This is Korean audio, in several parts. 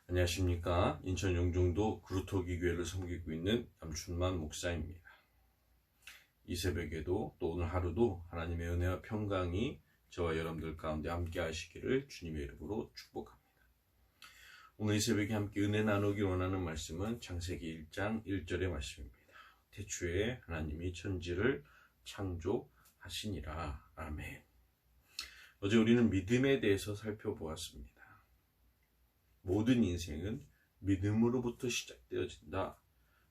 안녕하십니까. 인천 영종도 그루터기 교회를 섬기고 있는 남춘만 목사입니다. 이 새벽에도 또 오늘 하루도 하나님의 은혜와 평강이 저와 여러분들 가운데 함께 하시기를 주님의 이름으로 축복합니다. 오늘 이 새벽에 함께 은혜 나누기 원하는 말씀은 창세기 1장 1절의 말씀입니다. 태초에 하나님이 천지를 창조하시니라. 아멘. 어제 우리는 믿음에 대해서 살펴보았습니다. 모든 인생은 믿음으로부터 시작되어진다.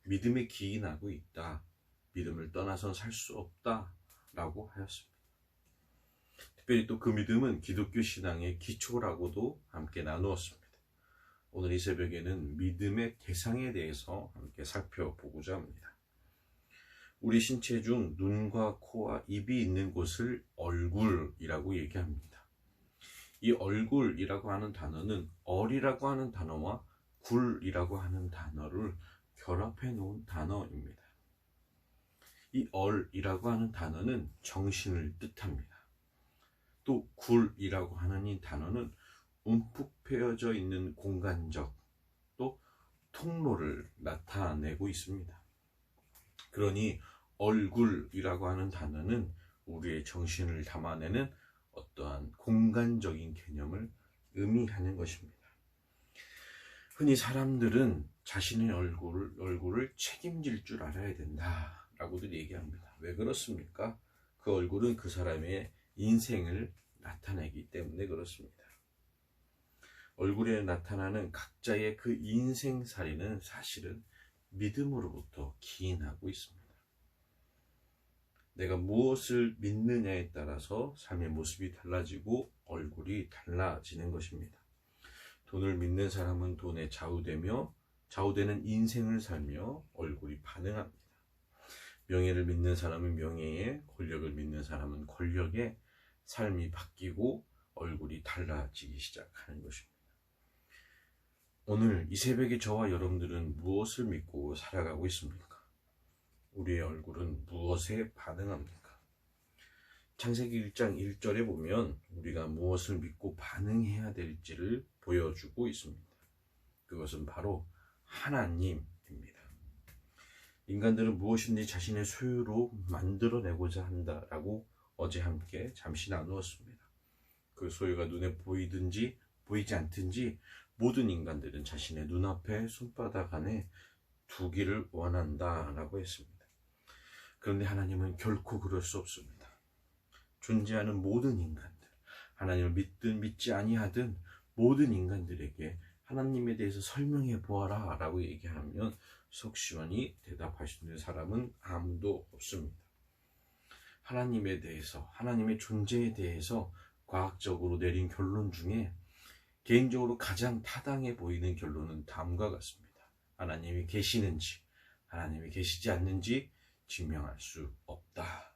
믿음에 기인하고 있다. 믿음을 떠나선 살 수 없다. 라고 하였습니다. 특별히 또 그 믿음은 기독교 신앙의 기초라고도 함께 나누었습니다. 오늘 이 새벽에는 믿음의 대상에 대해서 함께 살펴보고자 합니다. 우리 신체 중 눈과 코와 입이 있는 곳을 얼굴이라고 얘기합니다. 이 얼굴이라고 하는 단어는 얼이라고 하는 단어와 굴이라고 하는 단어를 결합해 놓은 단어입니다. 이 얼이라고 하는 단어는 정신을 뜻합니다. 또 굴이라고 하는 이 단어는 움푹 패여져 있는 공간적 또 통로를 나타내고 있습니다. 그러니 얼굴이라고 하는 단어는 우리의 정신을 담아내는 어떠한 공간적인 개념을 의미하는 것입니다. 흔히 사람들은 자신의 얼굴을 책임질 줄 알아야 된다 라고들 얘기합니다. 왜 그렇습니까? 그 얼굴은 그 사람의 인생을 나타내기 때문에 그렇습니다. 얼굴에 나타나는 각자의 그 인생살이는 사실은 믿음으로부터 기인하고 있습니다. 내가 무엇을 믿느냐에 따라서 삶의 모습이 달라지고 얼굴이 달라지는 것입니다. 돈을 믿는 사람은 돈에 좌우되며 좌우되는 인생을 살며 얼굴이 반응합니다. 명예를 믿는 사람은 명예에, 권력을 믿는 사람은 권력에 삶이 바뀌고 얼굴이 달라지기 시작하는 것입니다. 오늘 이 새벽에 저와 여러분들은 무엇을 믿고 살아가고 있습니까? 우리의 얼굴은 무엇에 반응합니까? 창세기 1장 1절에 보면 우리가 무엇을 믿고 반응해야 될지를 보여주고 있습니다. 그것은 바로 하나님입니다. 인간들은 무엇인지 자신의 소유로 만들어내고자 한다라고 어제 함께 잠시 나누었습니다. 그 소유가 눈에 보이든지 보이지 않든지 모든 인간들은 자신의 눈앞에 손바닥 안에 두기를 원한다라고 했습니다. 그런데 하나님은 결코 그럴 수 없습니다. 존재하는 모든 인간들, 하나님을 믿든 믿지 아니하든 모든 인간들에게 하나님에 대해서 설명해 보아라 라고 얘기하면 속 시원히 대답할 수 있는 사람은 아무도 없습니다. 하나님에 대해서, 하나님의 존재에 대해서 과학적으로 내린 결론 중에 개인적으로 가장 타당해 보이는 결론은 다음과 같습니다. 하나님이 계시는지, 하나님이 계시지 않는지 증명할 수 없다.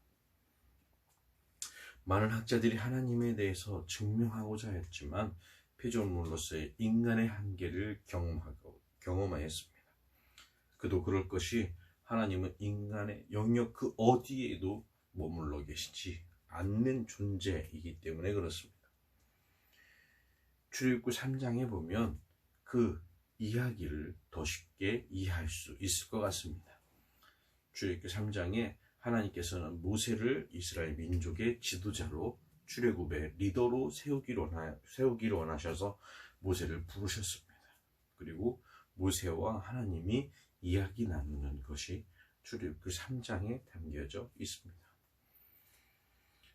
많은 학자들이 하나님에 대해서 증명하고자 했지만 피조물로서의 인간의 한계를 경험하였습니다. 그도 그럴 것이 하나님은 인간의 영역 그 어디에도 머물러 계시지 않는 존재이기 때문에 그렇습니다. 출애굽기 3장에 보면 그 이야기를 더 쉽게 이해할 수 있을 것 같습니다. 출애굽기 3장에 하나님께서는 모세를 이스라엘 민족의 지도자로 출애굽의 리더로 세우기로 원하셔서 모세를 부르셨습니다. 그리고 모세와 하나님이 이야기 나누는 것이 출애굽기 3장에 담겨져 있습니다.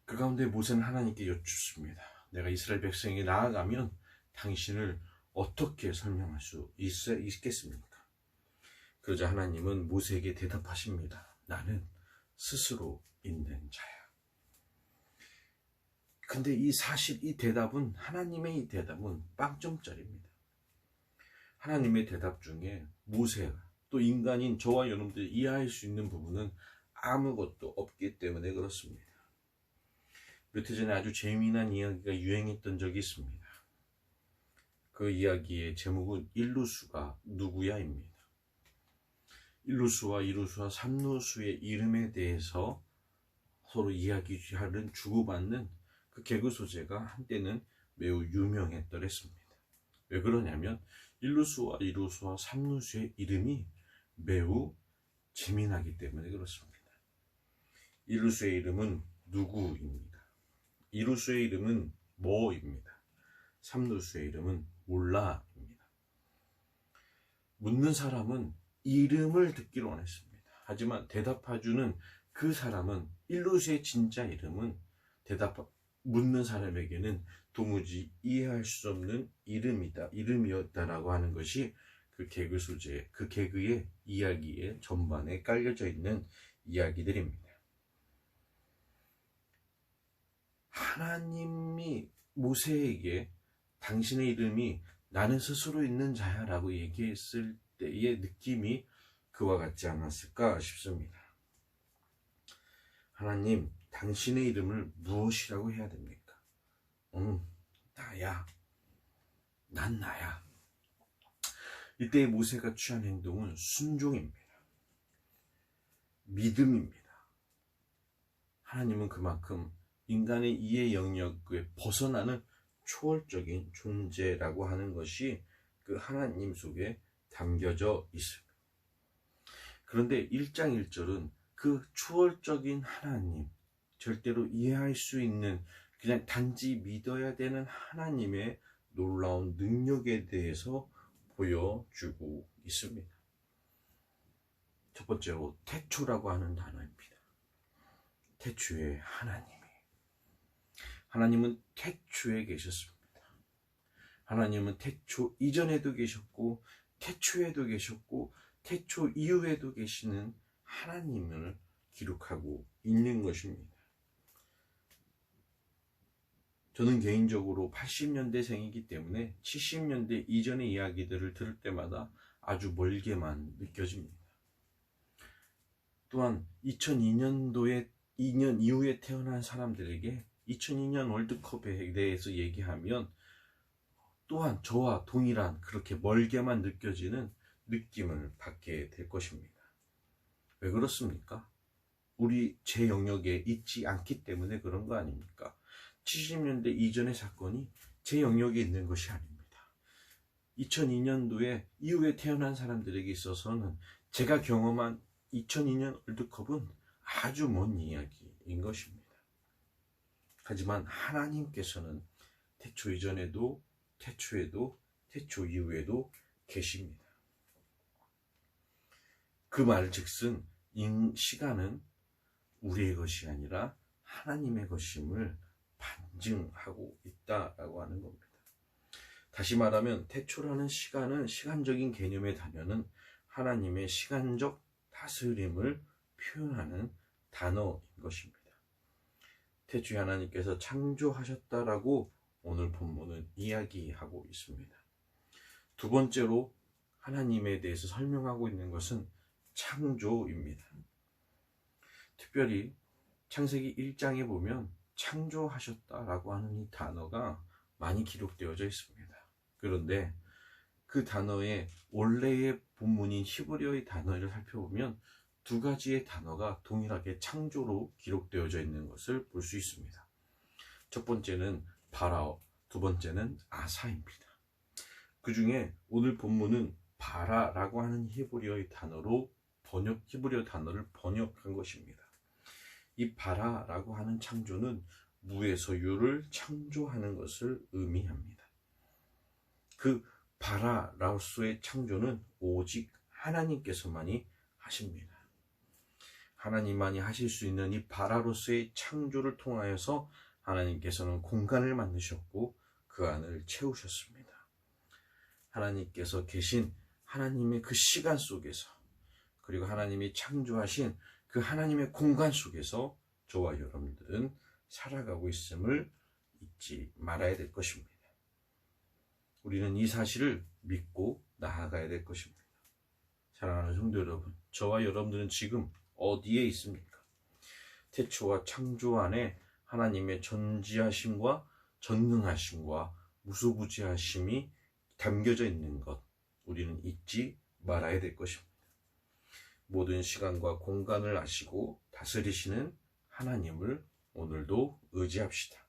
그 가운데 모세는 하나님께 여쭙습니다. 내가 이스라엘 백성에게 나아가면 당신을 어떻게 설명할 수 있겠습니까? 그러자 하나님은 모세에게 대답하십니다. 나는 스스로 있는 자야. 근데 이 대답은 하나님의 이 대답은 빵점짜리입니다. 하나님의 대답 중에 모세가 또 인간인 저와 여러분들이 이해할 수 있는 부분은 아무것도 없기 때문에 그렇습니다. 몇 해 전에 아주 재미난 이야기가 유행했던 적이 있습니다. 그 이야기의 제목은 일루수가 누구야입니다. 일루수와 이루수와 삼루수의 이름에 대해서 서로 이야기하는 주고받는 그 개그 소재가 한때는 매우 유명했더랬습니다. 왜 그러냐면 일루수와 이루수와 삼루수의 이름이 매우 재미나기 때문에 그렇습니다. 일루수의 이름은 누구입니다. 이루수의 이름은 뭐입니다. 삼루수의 이름은 몰라입니다. 묻는 사람은 이름을 듣기를 원했습니다. 하지만 대답해주는 그 사람은 일루수의 진짜 이름은 묻는 사람에게는 도무지 이해할 수 없는 이름이었다라고 하는 것이 그 개그 소재, 그 개그의 이야기의 전반에 깔려져 있는 이야기들입니다. 하나님이 모세에게 당신의 이름이 나는 스스로 있는 자야 라고 얘기했을 때의 느낌이 그와 같지 않았을까 싶습니다. 하나님, 당신의 이름을 무엇이라고 해야 됩니까? 나야. 난 나야. 이때 모세가 취한 행동은 순종입니다. 믿음입니다. 하나님은 그만큼 인간의 이해 영역에 벗어나는 초월적인 존재라고 하는 것이 그 하나님 속에 담겨져 있습니다. 그런데 1장 1절은 그 초월적인 하나님, 절대로 이해할 수 있는 그냥 단지 믿어야 되는 하나님의 놀라운 능력에 대해서 보여주고 있습니다. 첫 번째로 태초라고 하는 단어입니다. 태초에 하나님은 태초에 계셨습니다. 하나님은 태초 이전에도 계셨고 태초에도 계셨고 태초 이후에도 계시는 하나님을 기록하고 있는 것입니다. 저는 개인적으로 80년대생이기 때문에 70년대 이전의 이야기들을 들을 때마다 아주 멀게만 느껴집니다. 또한 2002년도에 2년 이후에 태어난 사람들에게 2002년 월드컵에 대해서 얘기하면 또한 저와 동일한 그렇게 멀게만 느껴지는 느낌을 받게 될 것입니다. 왜 그렇습니까? 제 영역에 있지 않기 때문에 그런 거 아닙니까? 70년대 이전의 사건이 제 영역에 있는 것이 아닙니다. 2002년도에 이후에 태어난 사람들에게 있어서는 제가 경험한 2002년 월드컵은 아주 먼 이야기인 것입니다. 하지만 하나님께서는 태초 이전에도 태초에도 태초 이후에도 계십니다. 그 말즉슨 시간은 우리의 것이 아니라 하나님의 것임을 반증하고 있다라고 하는 겁니다. 다시 말하면 태초라는 시간은 시간적인 개념의 단어는 하나님의 시간적 다스림을 표현하는 단어인 것입니다. 태초에 하나님께서 창조하셨다라고 오늘 본문은 이야기하고 있습니다. 두 번째로 하나님에 대해서 설명하고 있는 것은 창조입니다. 특별히 창세기 1장에 보면 창조하셨다라고 하는 이 단어가 많이 기록되어져 있습니다. 그런데 그 단어의 원래의 본문인 히브리어의 단어를 살펴보면 두 가지의 단어가 동일하게 창조로 기록되어져 있는 것을 볼 수 있습니다. 첫 번째는 바라오, 두 번째는 아사입니다. 그 중에 오늘 본문은 바라라고 하는 히브리어 단어를 번역한 것입니다. 이 바라라고 하는 창조는 무에서 유를 창조하는 것을 의미합니다. 그 바라로서의 창조는 오직 하나님께서만이 하십니다. 하나님만이 하실 수 있는 이 바라로서의 창조를 통하여서 하나님께서는 공간을 만드셨고 그 안을 채우셨습니다. 하나님께서 계신 하나님의 그 시간 속에서, 그리고 하나님이 창조하신 그 하나님의 공간 속에서 저와 여러분들은 살아가고 있음을 잊지 말아야 될 것입니다. 우리는 이 사실을 믿고 나아가야 될 것입니다. 사랑하는 성도 여러분, 저와 여러분들은 지금 어디에 있습니까? 태초와 창조 안에 하나님의 전지하심과 전능하심과 무소부지하심이 담겨져 있는 것, 우리는 잊지 말아야 될 것입니다. 모든 시간과 공간을 아시고 다스리시는 하나님을 오늘도 의지합시다.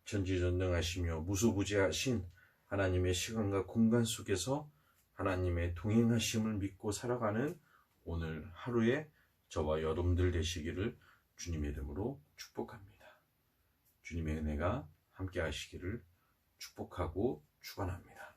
전지전능하시며 무소부지하신 하나님의 시간과 공간 속에서 하나님의 동행하심을 믿고 살아가는 오늘 하루에 저와 여러분들 되시기를 주님의 이름으로 축복합니다. 주님의 은혜가 함께 하시기를 축복하고 축원합니다.